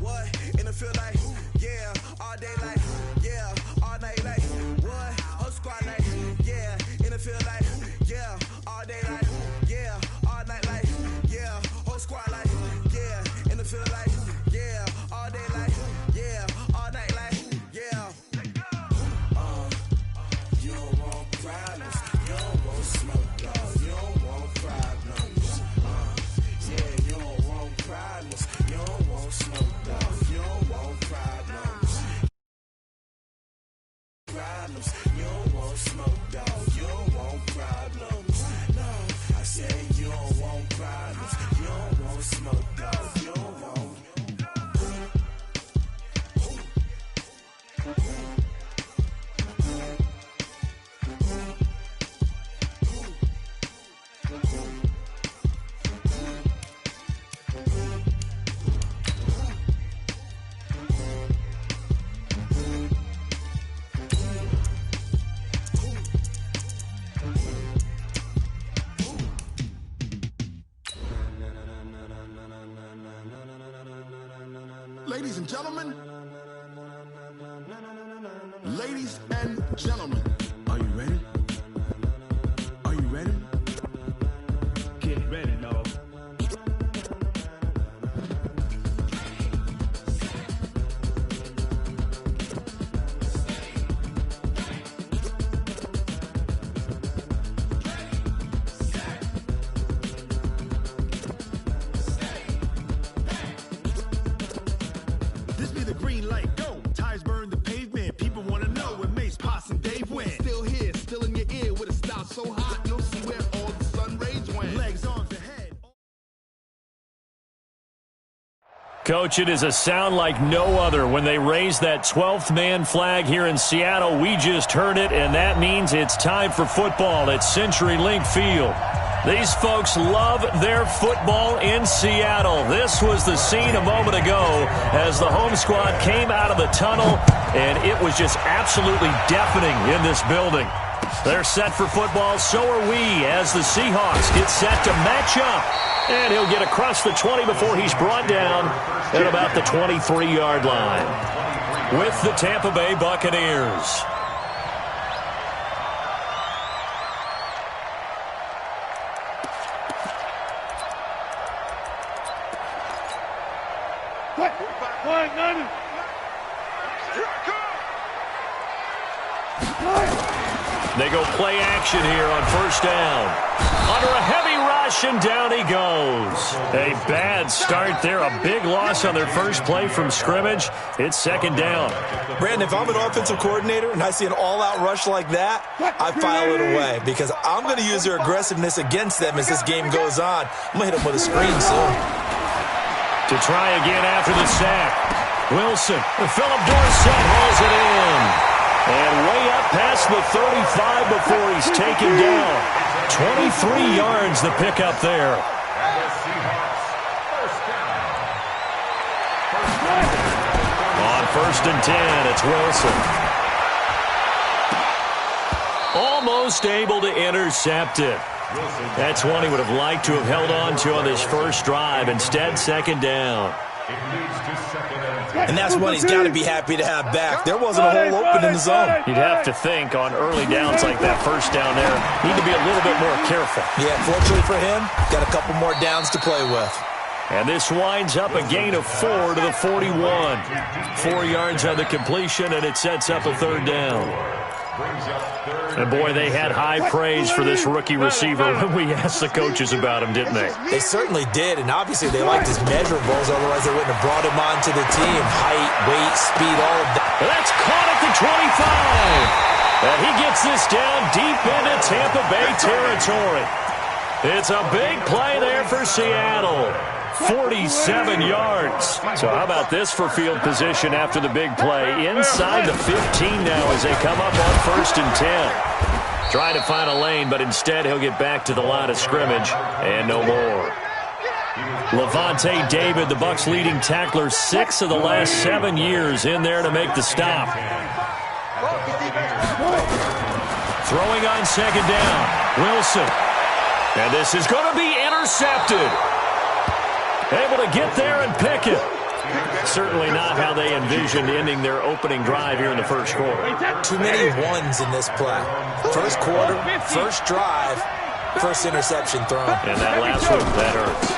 what? In the field like, yeah, all day like, yeah, all night like, what? Whole squad like, yeah, in the field like, yeah, all day like, yeah, all night like, yeah, whole squad like, yeah, in the field like, yeah, all day like, yeah, all night like, yeah. You don't want problems, you don't want smoke, dog, you don't want problems. Yeah, you don't want problems, you don't want smoke, dog, you don't want problems. Problems, you don't want smoke, dog, you don't want problems. No, I said you don't want problems, you don't want smoke, dog, you don't want. Ladies and gentlemen, are you ready? Are you ready? Get ready, dog. This be the green light, go. Tires burn the pavement. People want to know where Mace, Potts, and Dave went. Still here, still in your ear with a style so hot, you'll see where all the sun rays went. Legs, arms, and head. Coach, it is a sound like no other when they raise that 12th man flag here in Seattle. We just heard it, and that means it's time for football at CenturyLink Field. These folks love their football in Seattle. This was the scene a moment ago as the home squad came out of the tunnel, and it was just absolutely deafening in this building. They're set for football, so are we, as the Seahawks get set to match up. And he'll get across the 20 before he's brought down at about the 23-yard line with the Tampa Bay Buccaneers. They go play action here on first down. Under a heavy rush, and down he goes. A bad start there. A big loss on their first play from scrimmage. It's second down. Brandon, if I'm an offensive coordinator and I see an all-out rush like that, I file it away because I'm going to use their aggressiveness against them as this game goes on. I'm going to hit them with a screen soon. To try again after the sack. Wilson, Philip Dorsett hauls it in. And way up past the 35 before he's taken down. 23 yards the pickup there. On first and 10, it's Wilson. Almost able to intercept it. That's one he would have liked to have held on to on this first drive. Instead, second down. And that's one he's got to be happy to have back. There wasn't a hole open in the zone. You'd have to think on early downs like that first down there, need to be a little bit more careful. Yeah, fortunately for him, got a couple more downs to play with. And this winds up a gain of 4 to the 41. 4 yards on the completion, and it sets up a third down. And, boy, they had high praise for this rookie receiver when we asked the coaches about him, didn't they? They certainly did, and obviously they liked his measurables. Otherwise, they wouldn't have brought him onto the team. Height, weight, speed, all of that. That's caught at the 25. And he gets this down deep into Tampa Bay territory. It's a big play there for Seattle. 47 yards. So how about this for field position after the big play? Inside the 15 now as they come up on first and 10. Trying to find a lane, but instead he'll get back to the line of scrimmage and no more. Levante David, the Bucs' leading tackler, 6 of the last 7 years in there to make the stop. Throwing on second down, Wilson. And this is going to be intercepted. Able to get there and pick it. certainly not how they envisioned ending their opening drive here in the first quarter. Too many ones in this play. First quarter, first drive, first interception thrown. And that last one, that hurts.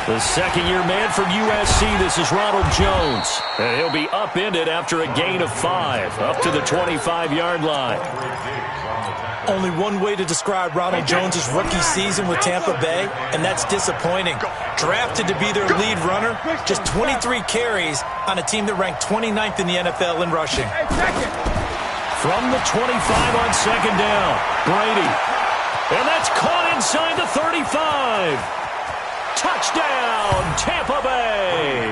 The second-year man from USC, this is Ronald Jones. And he'll be upended after a gain of 5, up to the 25-yard line. Only one way to describe Ronald Jones' rookie season with Tampa Bay, and that's disappointing. Drafted to be their lead runner, just 23 carries on a team that ranked 29th in the NFL in rushing. From the 25 on second down, Brady. And that's caught inside the 35. Touchdown, Tampa Bay.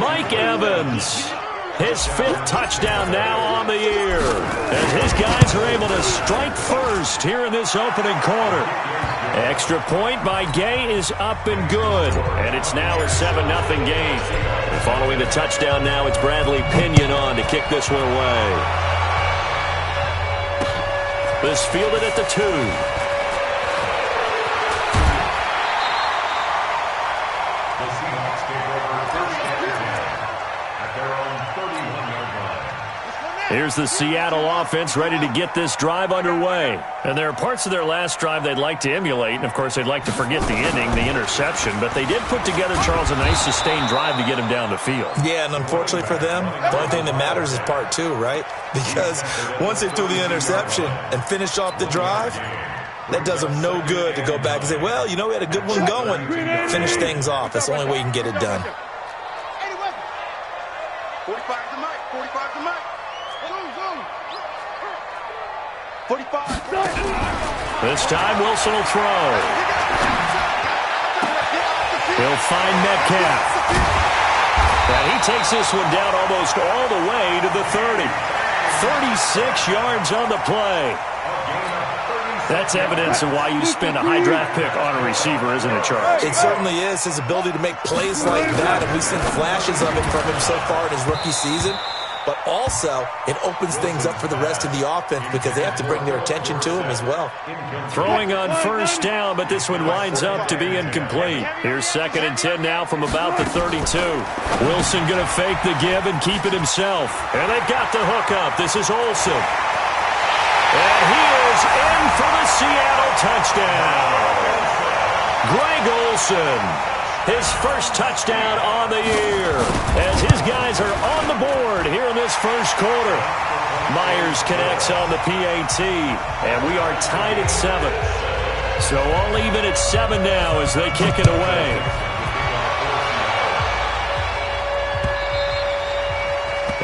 Mike Evans. His 5th touchdown now on the year. As his guys are able to strike first here in this opening quarter. Extra point by Gay is up and good. And it's now a 7-0 game. And following the touchdown now, it's Bradley Pinion on to kick this one away. This fielded at the 2. Here's the Seattle offense ready to get this drive underway. And there are parts of their last drive they'd like to emulate. And, of course, they'd like to forget the ending, the interception. But they did put together, Charles, a nice sustained drive to get him down the field. Yeah, and unfortunately for them, the only thing that matters is part 2, right? Because once they threw the interception and finished off the drive, that does them no good to go back and say, well, you know, we had a good one going. Finish things off. That's the only way you can get it done. 45 to Mike. 45 to Mike. 45. This time Wilson will throw. He'll find Metcalf. And he takes this one down almost all the way to the 30. 36 yards on the play. That's evidence of why you spend a high draft pick on a receiver, isn't it, Charles? It certainly is. His ability to make plays like that, and we've seen flashes of it from him so far in his rookie season. But also, it opens things up for the rest of the offense because they have to bring their attention to him as well. Throwing on first down, but this one winds up to be incomplete. Here's 2nd and 10 now from about the 32. Wilson going to fake the give and keep it himself. And they've got the hook up. This is Olsen. And he is in for the Seattle touchdown. Greg Olsen. His first touchdown on the year as his guys are on the board here in this first quarter. Myers connects on the PAT, and we are tied at 7. So all even at 7 now as they kick it away.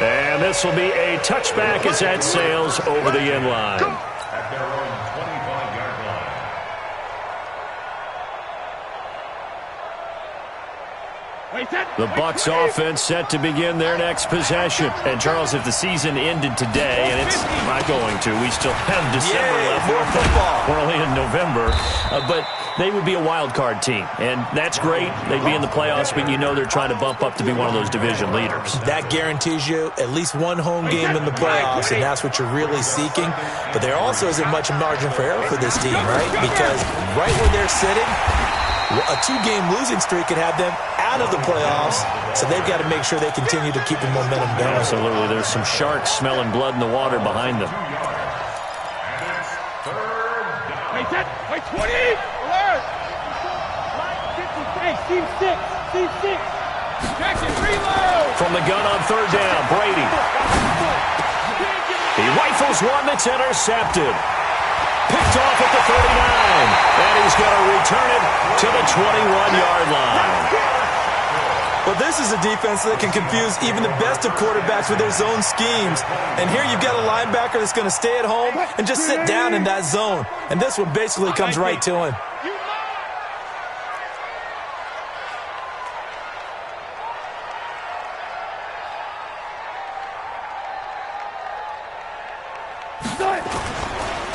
And this will be a touchback as that sails over the end line. The Bucs offense set to begin their next possession. And, Charles, if the season ended today, and it's not going to, we still have December left. More football. We're only in November. But they would be a wild card team. And that's great. They'd be in the playoffs, but you know they're trying to bump up to be one of those division leaders. That guarantees you at least one home game in the playoffs, and that's what you're really seeking. But there also isn't much margin for error for this team, right? Because right where they're sitting, a 2-game losing streak could have them out of the playoffs, so they've got to make sure they continue to keep the momentum going. Absolutely. There's some sharks smelling blood in the water behind them. Wait, 20. Alert. Hey, Steve 6. Steve 6. Jackson, reload. From the gun on 3rd down, Brady. He rifles one that's intercepted. Picked off at the 39. And he's going to return it to the 21-yard line. Well, this is a defense that can confuse even the best of quarterbacks with their zone schemes. And here you've got a linebacker that's going to stay at home and just sit down in that zone. And this one basically comes right to him.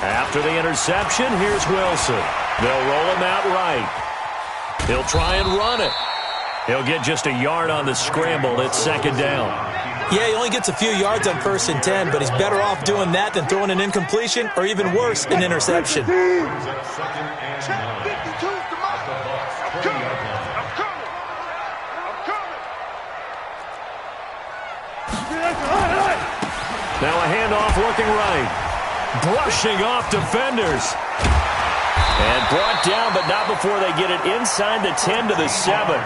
After the interception, here's Wilson. They'll roll him out right. He'll try and run it. He'll get just a yard on the scramble. It's 2nd down. Yeah, he only gets a few yards on 1st and 10, but he's better off doing that than throwing an incompletion or even worse, an interception. Now a handoff looking right. Brushing off defenders. And brought down, but not before they get it inside the 10 to the 7.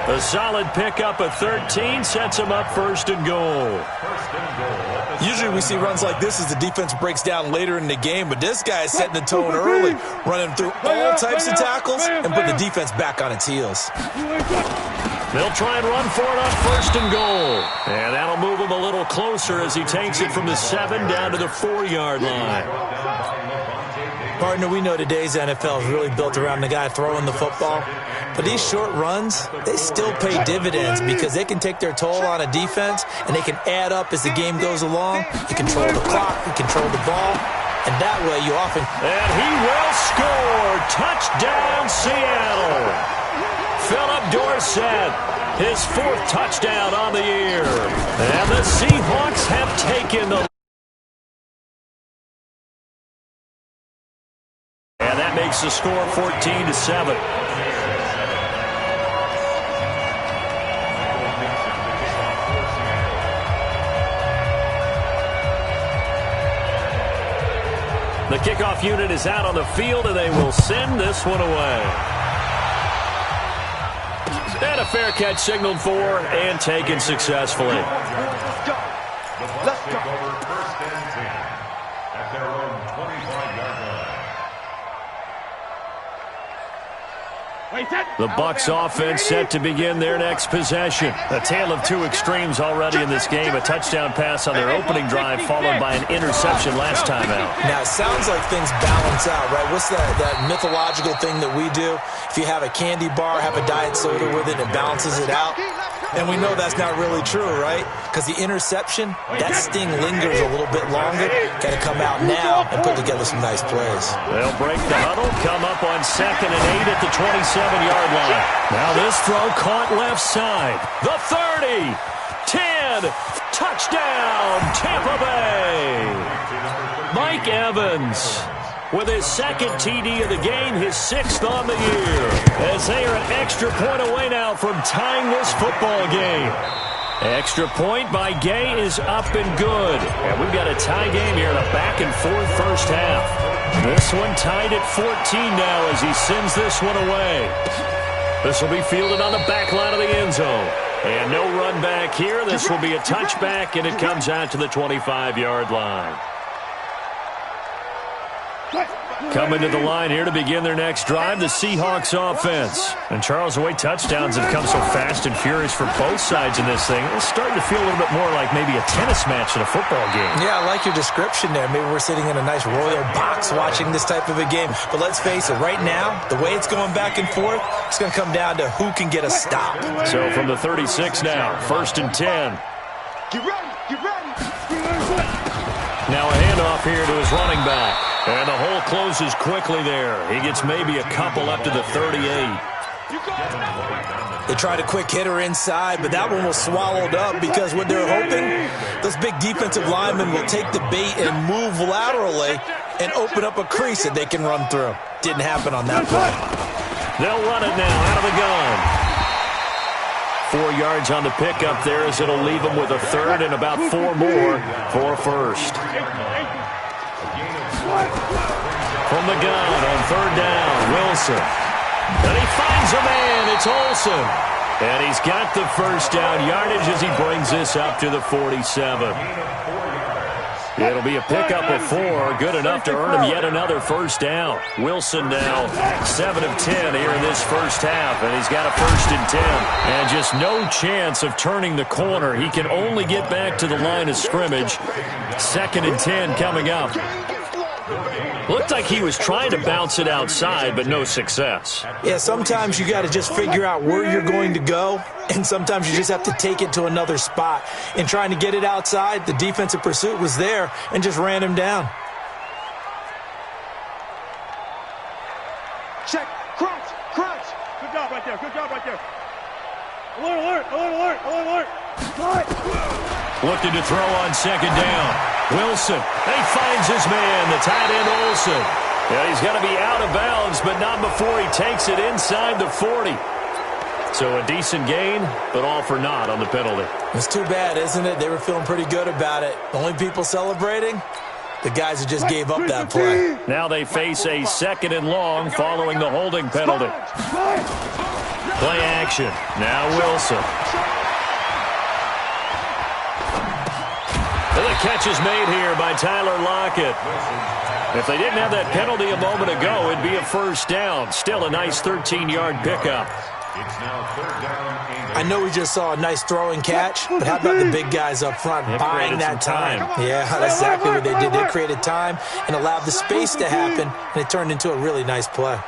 A solid pickup of 13 sets them up 1st and goal. Usually we see runs like this as the defense breaks down later in the game, but this guy is setting the tone early, running through all types of tackles and put the defense back on its heels. They'll try and run for it on 1st and goal. And that'll move him a little closer as he takes it from the 7 down to the 4-yard line. Partner, we know today's NFL is really built around the guy throwing the football. But these short runs, they still pay dividends because they can take their toll on a defense and they can add up as the game goes along. You control the clock, you control the ball, and that way you often... And he will score! Touchdown, Seattle! Philip Dorsett, his 4th touchdown on the year. And the Seahawks have taken the... And that makes the score 14-7. The kickoff unit is out on the field, and they will send this one away. And a fair catch signaled for and taken successfully. Let's go. Let's go. First and 10 at their own 25-yard line. The Bucs offense set to begin their next possession. A tale of two extremes already in this game. A touchdown pass on their opening drive followed by an interception last time out. Now, it sounds like things balance out, right? What's that mythological thing that we do? If you have a candy bar, have a diet soda with it, it balances it out. And we know that's not really true, right? Because the interception, that sting lingers a little bit longer. Got to come out now and put together some nice plays. They'll break the huddle, come up on 2nd and 8 at the 27-yard line. Now this throw caught left side. The 30, 10, touchdown, Tampa Bay. Mike Evans with his 2nd TD of the game, his 6th on the year, as they are an extra point away now from tying this football game. Extra point by Gay is up and good. And we've got a tie game here in a back-and-forth first half. This one tied at 14 now as he sends this one away. This will be fielded on the back line of the end zone. And no run back here. This will be a touchback, and it comes out to the 25-yard line. Coming to the line here to begin their next drive, the Seahawks offense. And Charles, the way touchdowns have come so fast and furious for both sides in this thing, it's starting to feel a little bit more like maybe a tennis match in a football game. Yeah, I like your description there. Maybe we're sitting in a nice royal box watching this type of a game. But let's face it, right now, the way it's going back and forth, it's going to come down to who can get a stop. So from the 36 now, 1st and 10. Get ready. Get ready. Now a handoff here to his running back. And the hole closes quickly there. He gets maybe a couple up to the 38. They tried a quick hitter inside, but that one was swallowed up because what they're hoping, those big defensive linemen will take the bait and move laterally and open up a crease that they can run through. Didn't happen on that play. They'll run it now out of the gun. 4 yards on the pickup there as it'll leave them with a 3rd and about 4 more for a 1st. From the gun on 3rd down, Wilson. And he finds a man. It's Olsen. And he's got the 1st down yardage as he brings this up to the 47. It'll be a pickup of 4, good enough to earn him yet another 1st down. Wilson now 7 of 10 here in this first half, and he's got a 1st and 10. And just no chance of turning the corner. He can only get back to the line of scrimmage. 2nd and 10 coming up. Looked like he was trying to bounce it outside, but no success. Yeah, sometimes you got to just figure out where you're going to go, and sometimes you just have to take it to another spot. In trying to get it outside, the defensive pursuit was there and just ran him down. Check. Crunch. Crunch. Good job right there. Good job right there. Alert, alert, alert, alert, alert, alert. Looking to throw on 2nd down. Wilson, he finds his man, the tight end Olsen. Yeah, he's got to be out of bounds, but not before he takes it inside the 40. So a decent gain, but all for naught on the penalty. It's too bad, isn't it? They were feeling pretty good about it. The only people celebrating, the guys who just gave up that play. Now they face a 2nd and long following the holding penalty. Play action. Now Wilson. And the catch is made here by Tyler Lockett. If they didn't have that penalty a moment ago, it'd be a first down. Still a nice 13-yard pickup. I know we just saw a nice throwing catch, but how about the big guys up front buying that time? Yeah, that's exactly what they did. They created time and allowed the space to happen, and it turned into a really nice play.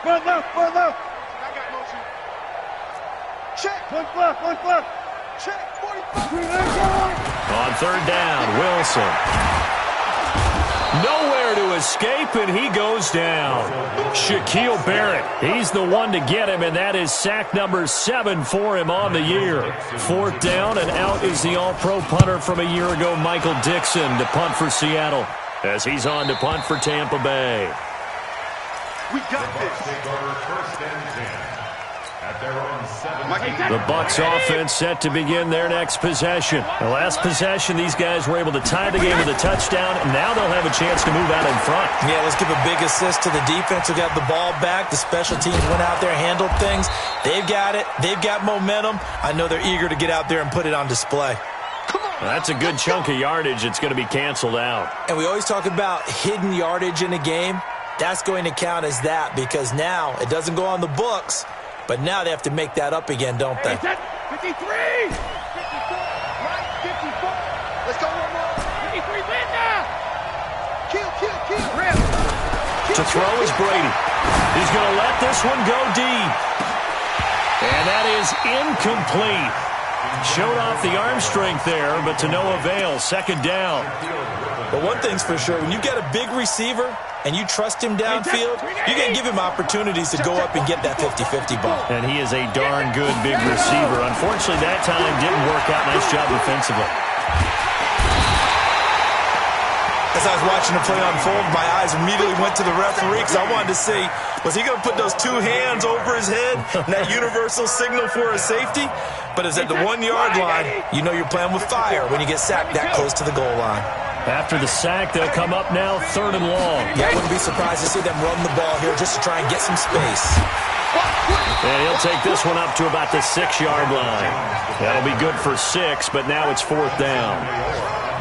Front left, front left. I got motion. Check. One left. Check. 45. On 3rd down, Wilson. Nowhere to escape, and he goes down. Shaquille Barrett, he's the one to get him, and that is sack number 7 for him on the year. 4th down, and out is the all-pro punter from a year ago, Michael Dixon, to punt for Seattle, as he's on to punt for Tampa Bay. We got this. First and 10. At their own 7. The Bucs offense set to begin their next possession. The last possession, these guys were able to tie the game with a touchdown, and now they'll have a chance to move out in front. Yeah, let's give a big assist to the defense who got the ball back. The special teams went out there, handled things. They've got it. They've got momentum. I know they're eager to get out there and put it on display. Well, that's a good chunk of yardage. It's going to be canceled out. And we always talk about hidden yardage in a game. That's going to count as that because now it doesn't go on the books, but now they have to make that up again, don't they? 53! 54! Right, 54! Let's go one more! 53, win now! Kill! Rip! To throw is Brady. He's going to let this one go deep. And that is incomplete. Showed off the arm strength there, but to no avail. 2nd down. But one thing's for sure, when you get a big receiver and you trust him downfield, you can give him opportunities to go up and get that 50-50 ball. And he is a darn good big receiver. Unfortunately, that time didn't work out. Nice job defensively. As I was watching the play unfold, my eyes immediately went to the referee because I wanted to see, was he going to put those 2 hands over his head, and that universal signal for a safety? But it's at the 1-yard line. You know you're playing with fire when you get sacked that close to the goal line. After the sack, they'll come up now 3rd and long. Yeah, I wouldn't be surprised to see them run the ball here just to try and get some space. And he'll take this one up to about the 6-yard line. That'll be good for 6, but now it's 4th down.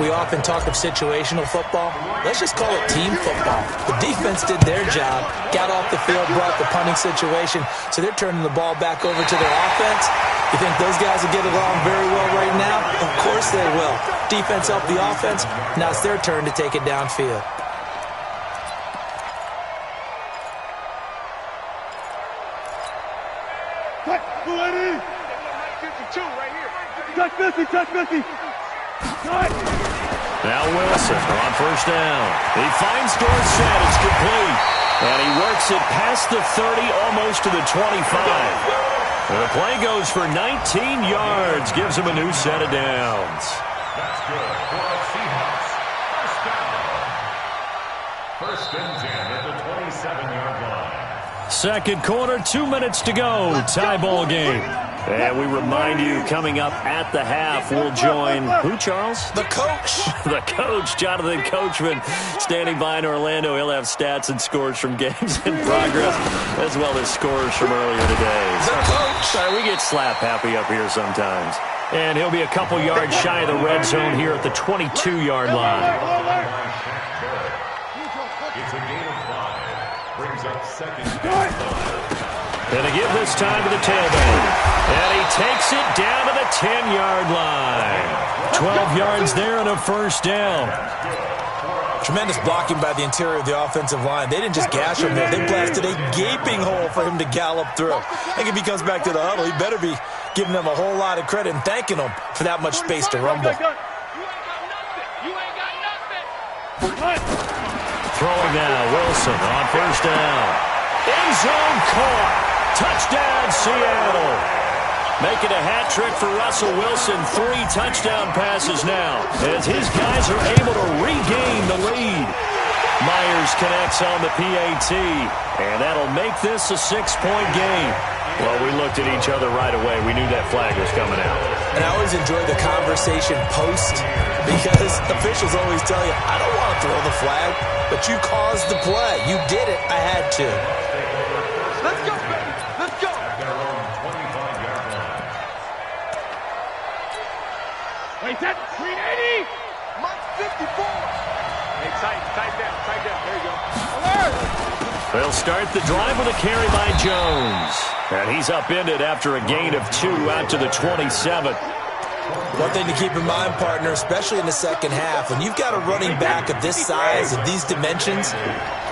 We often talk of situational football. Let's just call it team football. The defense did their job, got off the field, brought the punting situation, so they're turning the ball back over to their offense. You think those guys will get along very well right now? Of course they will. Defense helped the offense. Now it's their turn to take it downfield. Touch 50. Now Wilson on 1st down. He finds Dorsett. It's complete. And he works it past the 30, almost to the 25. And the play goes for 19 yards. Gives him a new set of downs. That's good for the Seahawks. First and 10 at the 27-yard line. 2nd quarter, 2 minutes to go. Tie ball game. And we remind you, coming up at the half, we'll join who, Charles? The coach. The coach, Jonathan Coachman, standing by in Orlando. He'll have stats and scores from games in progress, as well as scores from earlier today. The coach. Sorry, we get slap happy up here sometimes. And he'll be a couple yards shy of the red zone here at the 22-yard line. It's a gain of 5. Brings up 2nd down. And they give this time to the tailback. And he takes it down to the 10-yard line. 12 yards there and a first down. Tremendous blocking by the interior of the offensive line. They didn't just gash him there. They blasted a gaping hole for him to gallop through. I think if he comes back to the huddle, he better be giving them a whole lot of credit and thanking them for that much space to rumble. Throwing now, Wilson on 1st down. End zone caught. Touchdown, Seattle. Making a hat trick for Russell Wilson. 3 touchdown passes now as his guys are able to regain the lead. Myers connects on the PAT, and that'll make this a 6-point game. Well, we looked at each other right away. We knew that flag was coming out. And I always enjoy the conversation post because officials always tell you, I don't want to throw the flag, but you caused the play. You did it. I had to. Let's go, baby. Let's go. Wait, that 380. Mike 54. Hey, tight down. There you go. Alert. They'll start the drive with a carry by Jones. And he's upended after a gain of 2 out to the 27. One thing to keep in mind, partner, especially in the second half, when you've got a running back of this size, of these dimensions,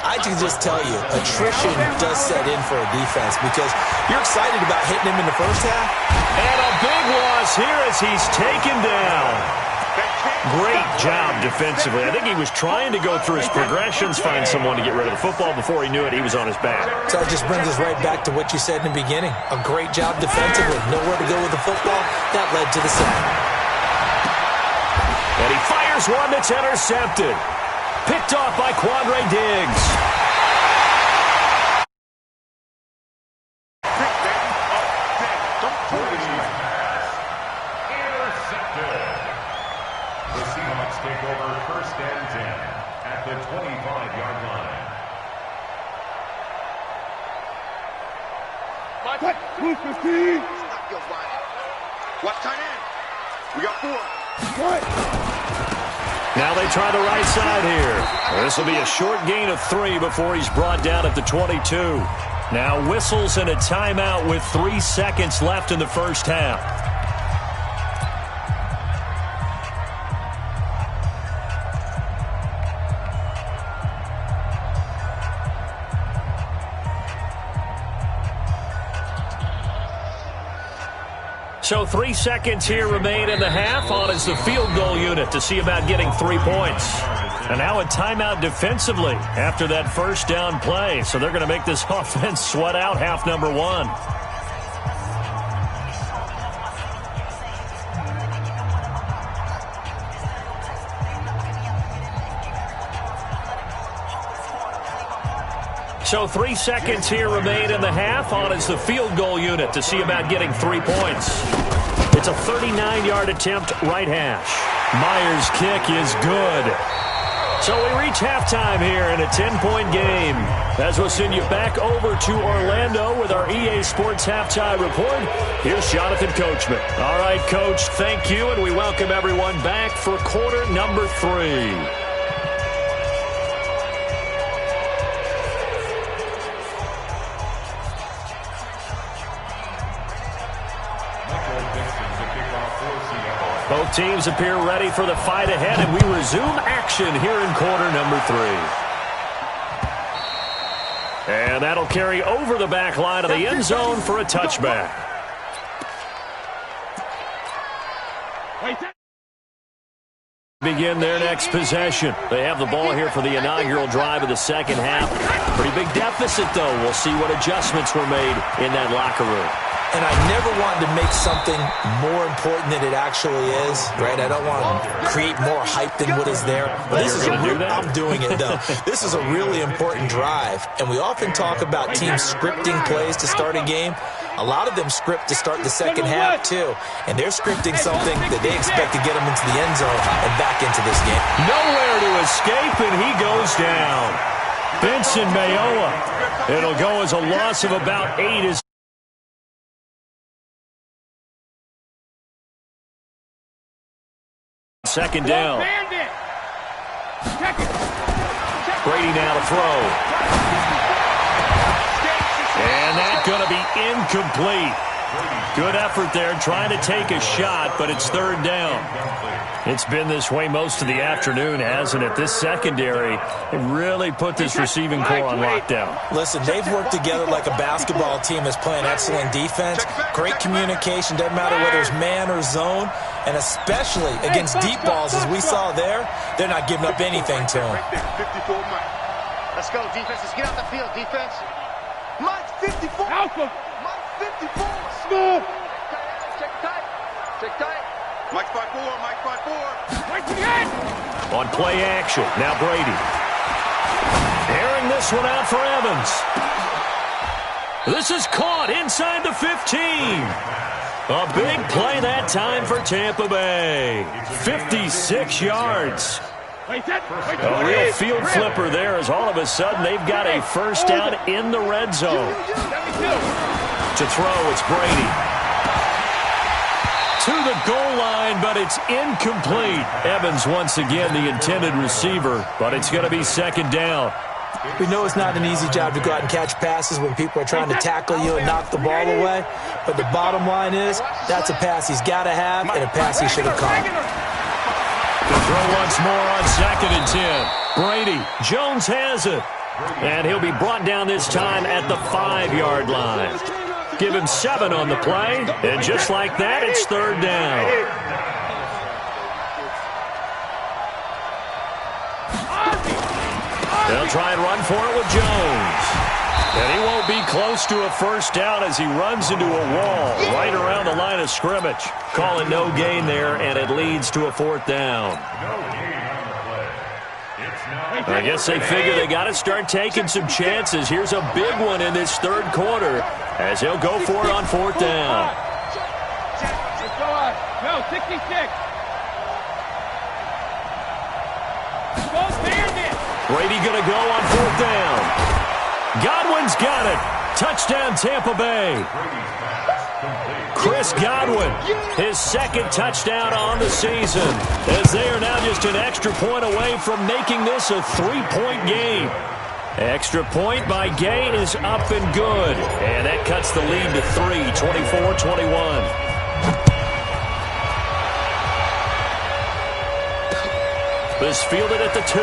I can just tell you, attrition does set in for a defense because you're excited about hitting him in the first half. And a big loss here as he's taken down. Great job defensively. I think he was trying to go through his progressions, find someone to get rid of the football. Before he knew it, he was on his back. So that just brings us right back to what you said in the beginning. A great job defensively. Nowhere to go with the football. That led to the sack. And he fires one that's intercepted. Picked off by Quandre Diggs. Take over 1st and 10 at the 25-yard line. What? 215. Stop your body. What tight end? We got 4. What? Now they try the right side here. This will be a short gain of 3 before he's brought down at the 22. Now whistles and a timeout with 3 seconds left in the first half. So 3 seconds here remain in the half. On is the field goal unit to see about getting 3 points. And now a timeout defensively after that first down play. So they're going to make this offense sweat out half number 1. So 3 seconds here remain in the half. On is the field goal unit to see about getting 3 points. It's a 39-yard attempt, right hash. Myers' kick is good. So we reach halftime here in a 10-point game. As we'll send you back over to Orlando with our EA Sports Halftime Report, here's Jonathan Coachman. All right, Coach, thank you, and we welcome everyone back for quarter number 3. Both teams appear ready for the fight ahead, and we resume action here in quarter number 3. And that'll carry over the back line of the end zone for a touchback. Begin their next possession. They have the ball here for the inaugural drive of the second half. Pretty big deficit, though. We'll see what adjustments were made in that locker room. And I never wanted to make something more important than it actually is, right? I don't want to create more hype than what is there. But this is I'm doing it, though. This is a really important drive. And we often talk about teams scripting plays to start a game. A lot of them script to start the second half, too. And they're scripting something that they expect to get them into the end zone and back into this game. Nowhere to escape, and he goes down. Benson Mayowa. It'll go as a loss of about 8 as second down. Brady now to throw. And that's going to be incomplete. Good effort there trying to take a shot, but it's third down. It's been this way most of the afternoon, hasn't it? This secondary, it really put this receiving core on lockdown. Listen, they've worked together like a basketball team that's playing excellent defense. Great communication, doesn't matter whether it's man or zone. And especially against deep balls, as we saw there, they're not giving up anything to them. Let's go, defense. Let's get out the field, defense. Mike 54. Alpha. Mike 54. Smooth. Check tight. Check tight. Mike 5-4. Mike 5-4. On play action. Now Brady. Airing this one out for Evans. This is caught inside the 15. A big play that time for Tampa Bay. 56 yards. A real field flipper there as all of a sudden they've got a first down in the red zone. To throw, it's Brady. To the goal line, but it's incomplete. Evans once again the intended receiver, but it's going to be second down. We know it's not an easy job to go out and catch passes when people are trying to tackle you and knock the ball away. But the bottom line is, that's a pass he's got to have and a pass he should have caught. To throw once more on 2nd and 10. Brady, Jones has it. And he'll be brought down this time at the 5-yard line. Give him 7 on the play, and just like that, it's third down. They'll try and run for it with Jones. And he won't be close to a first down as he runs into a wall right around the line of scrimmage. Call it no gain there, and it leads to a 4th down. I guess they figure they got to start taking some chances. Here's a big one in this third quarter as he'll go for it on 4th down. No, 66. Brady going to go on 4th down. Godwin's got it. Touchdown, Tampa Bay. Chris Godwin, his 2nd touchdown on the season, as they are now just an extra point away from making this a 3-point game. Extra point by Gay is up and good, and that cuts the lead to 3, 24-21. This fielded at the 2.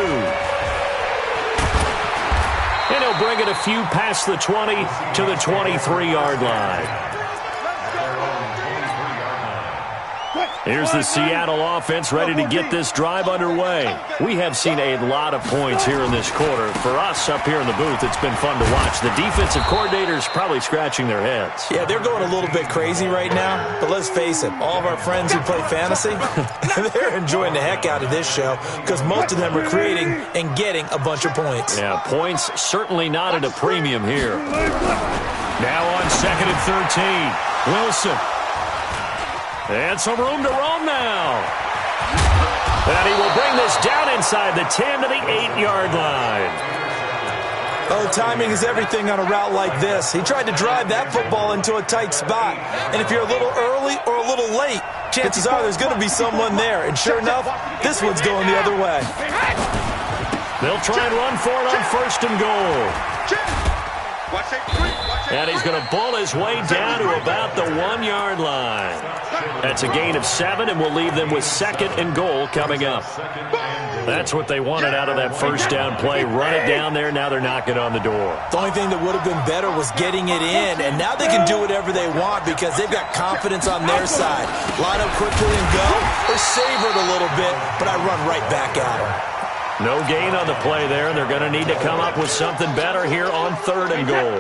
And he'll bring it a few past the 20 to the 23-yard line. Here's the Seattle offense ready to get this drive underway. We have seen a lot of points here in this quarter. For us up here in the booth, it's been fun to watch. The defensive coordinators probably scratching their heads. Yeah, they're going a little bit crazy right now. But let's face it, all of our friends who play fantasy, they're enjoying the heck out of this show because most of them are creating and getting a bunch of points. Yeah, points certainly not at a premium here. Now on 2nd and 13, Wilson. And some room to roam now. And he will bring this down inside the 10 to the 8-yard line. Oh, timing is everything on a route like this. He tried to drive that football into a tight spot. And if you're a little early or a little late, chances are there's going to be someone there. And sure enough, this one's going the other way. They'll try and run for it on 1st and goal. And he's going to bull his way down to about the 1-yard line. That's a gain of 7, and we'll leave them with 2nd and goal coming up. That's what they wanted out of that first down play. Run it down there. Now they're knocking on the door. The only thing that would have been better was getting it in, and now they can do whatever they want because they've got confidence on their side. Line up quickly and go, or savor it a little bit, but I run right back at them. No gain on the play there, and they're going to need to come up with something better here on 3rd and goal.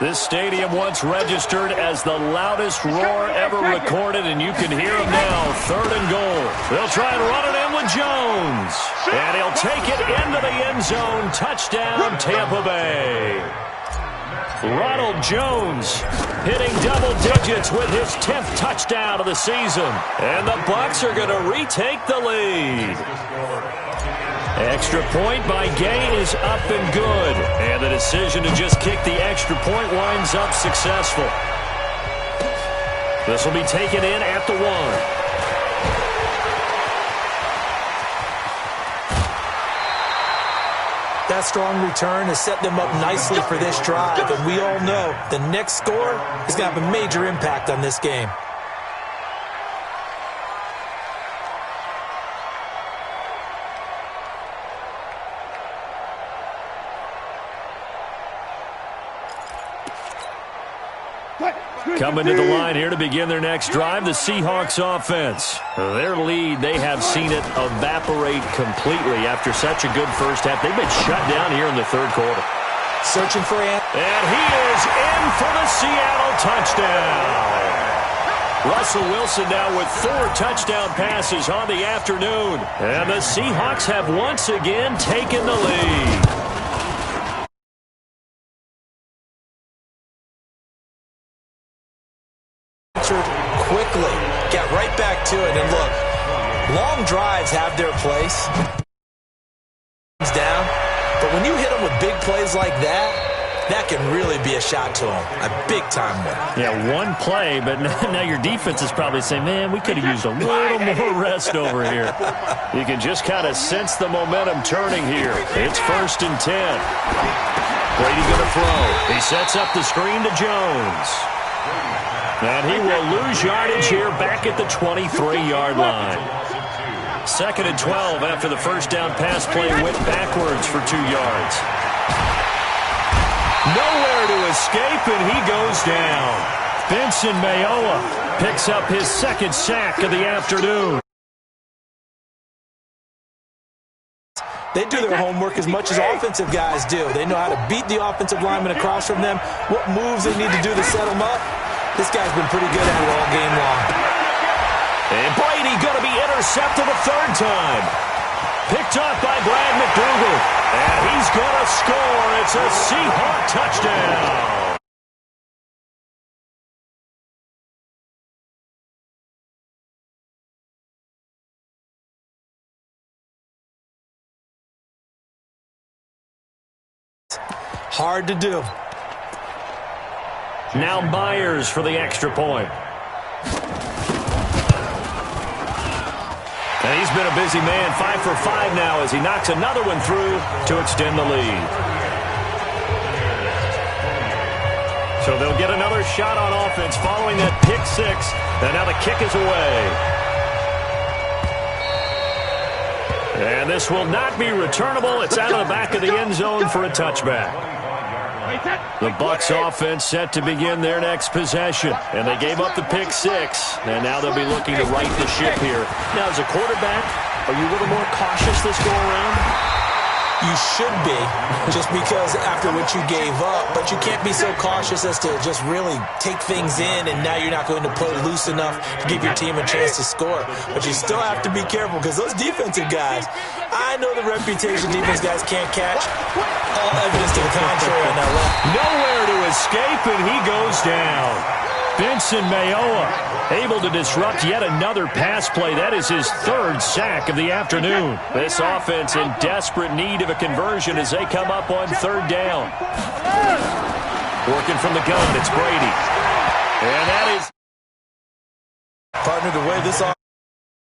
This stadium once registered as the loudest roar ever recorded, and you can hear him now. 3rd and goal. They'll try and run it in with Jones. And he'll take it into the end zone. Touchdown, Tampa Bay. Ronald Jones hitting double digits with his 10th touchdown of the season. And the Bucs are going to retake the lead. Extra point by Gay is up and good. And the decision to just kick the extra point winds up successful. This will be taken in at the 1. That strong return has set them up nicely for this drive. And we all know the next score is going to have a major impact on this game. Coming to the line here to begin their next drive, the Seahawks offense. Their lead, they have seen it evaporate completely after such a good first half. They've been shut down here in the third quarter. Searching for Ant. And he is in for the Seattle touchdown. Russell Wilson now with 4 touchdown passes on the afternoon. And the Seahawks have once again taken the lead. answered quickly. Got right back to it. And look, long drives have their place. Down. But when you hit them with big plays like that, that can really be a shot to them. A big-time one. Yeah, one play, but now your defense is probably saying, man, we could have used a little more rest over here. You can just kind of sense the momentum turning here. It's 1st and 10. Brady going to throw. He sets up the screen to Jones. And he will lose yardage here back at the 23-yard line. 2nd and 12 after the first down pass play went backwards for 2 yards. Nowhere to escape, and he goes down. Benson Mayowa picks up his 2nd sack of the afternoon. They do their homework as much as offensive guys do. They know how to beat the offensive lineman across from them, what moves they need to do to set them up. This guy's been pretty good at it all game long. And Brady going to be intercepted a 3rd time. Picked off by Brad McDougal. And he's going to score. It's a Seahawk touchdown. Hard to do. Now Myers for the extra point. And he's been a busy man, 5 for 5 now as he knocks another one through to extend the lead. So they'll get another shot on offense following that pick 6. And now the kick is away. And this will not be returnable. It's out of the back of the end zone for a touchback. The Bucs offense set to begin their next possession. And they gave up the pick 6. And now they'll be looking to right the ship here. Now, as a quarterback, are you a little more cautious this go around? You should be, just because after what you gave up. But you can't be so cautious as to just really take things in, and now you're not going to play loose enough to give your team a chance to score. But you still have to be careful, because those defensive guys, I know the reputation defense guys can't catch. All evidence to the contrary on that one. Nowhere to escape, and he goes down. Benson Mayowa able to disrupt yet another pass play. That is his 3rd sack of the afternoon. This offense in desperate need of a conversion as they come up on 3rd down. Working from the gun, it's Brady. And that is... Partner, the way this